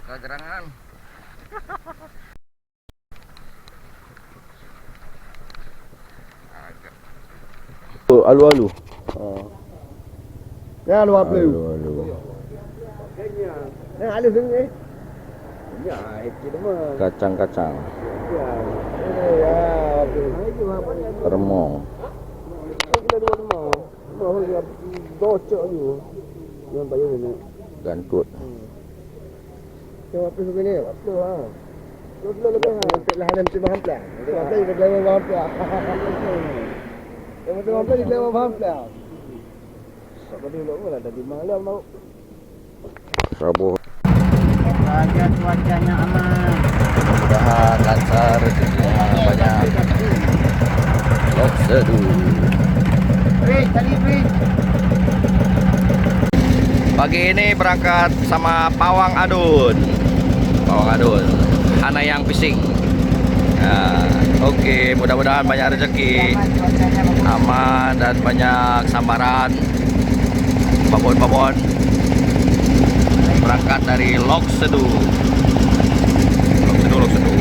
Apakah gerangan? Alu-alu. Ya lu apa lu? Alu-alu. Nah, alu sini. Ya, itu mah. Kacang-kacang. Ya. Ya, Remong. kita dua mah. Mah ya docok tu. Yang bayar ni. Gantut. Coba apa sini? Apa lah? Lu lebih lah ada mesti faham plan. Apa dia lebih faham plan. Yang betul apa dia lebih faham plan. Sebab dia lu lah tadi malam mau. Rabu. Semoga cuacanya aman. Mudah-mudahan lancar, rezekinya banyak. Seduh. Pagi ini berangkat sama Pawang Adun. Pawang Adun. Hana yang fishing. Nah, oke, mudah-mudahan banyak rezeki, aman dan banyak sambaran. Babon-babon berangkat dari Lok Seduh. Lok Seduh.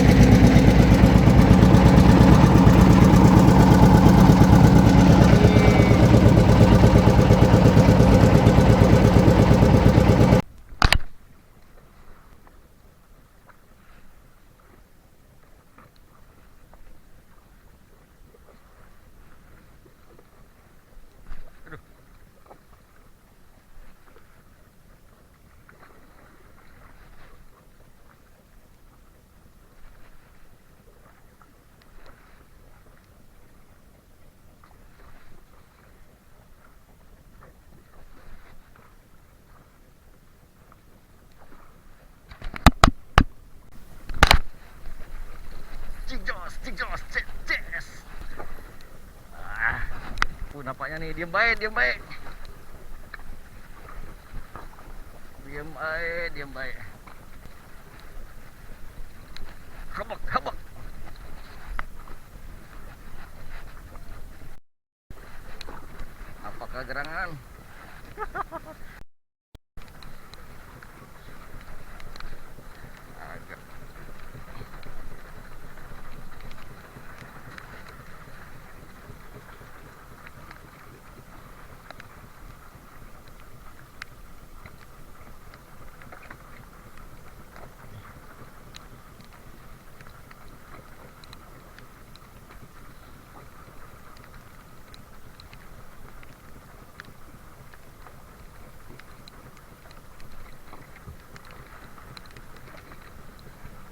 Cigos, ces. Nampaknya nih, diem baik. Diem baik. Habak. Apakah gerangan? Agak.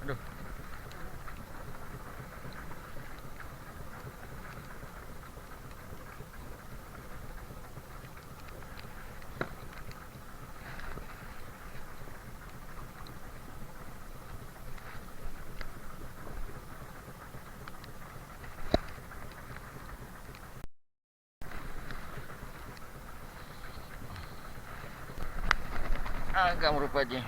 Aduh. Agak merupanya.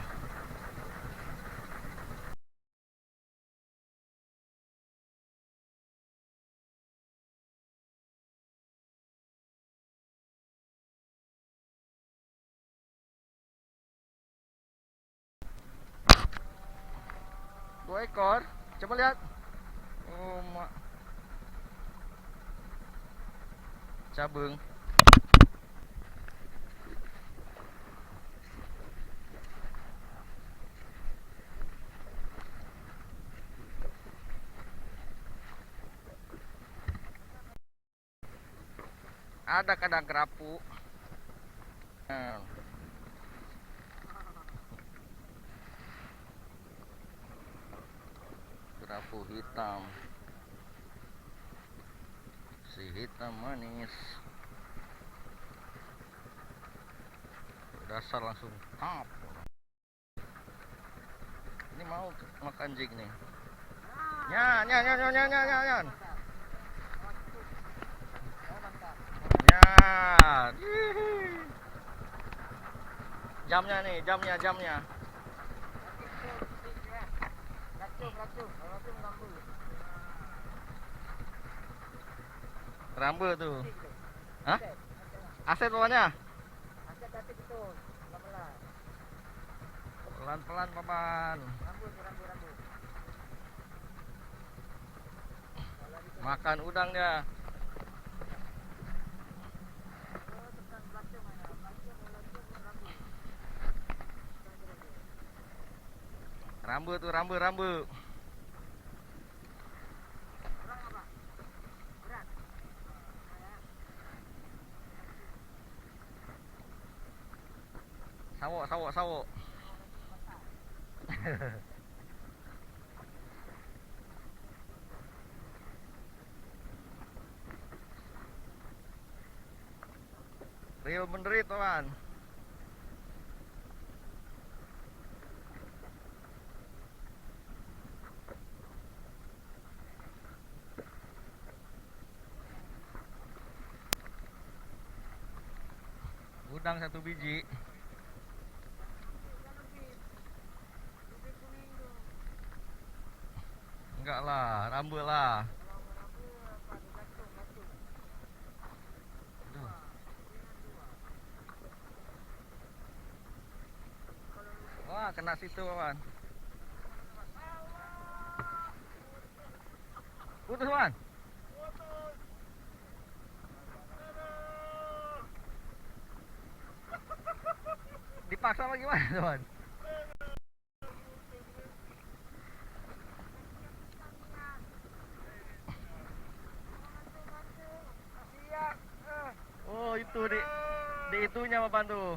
Dua ekor, coba lihat. Oh, mak. Cabeng. Ada kadang kerapu. Kerapu hitam. Si hitam manis. Dasar langsung tap. Ini mau makan jig nih. Nyan. Nyan. Jamnya. Rambu tuh. Hah? Aset bawahnya? Pelan-pelan paman. Makan udang dia. Rambu tuh, rambu. Sawok. Real menderit paman. Udang 1 biji. Enggak lah, rambu lah. Aduh. Wah, kena situ kawan. Putus kawan. Dipaksa apa gimana kawan? Oh itu di itunya papan tuh.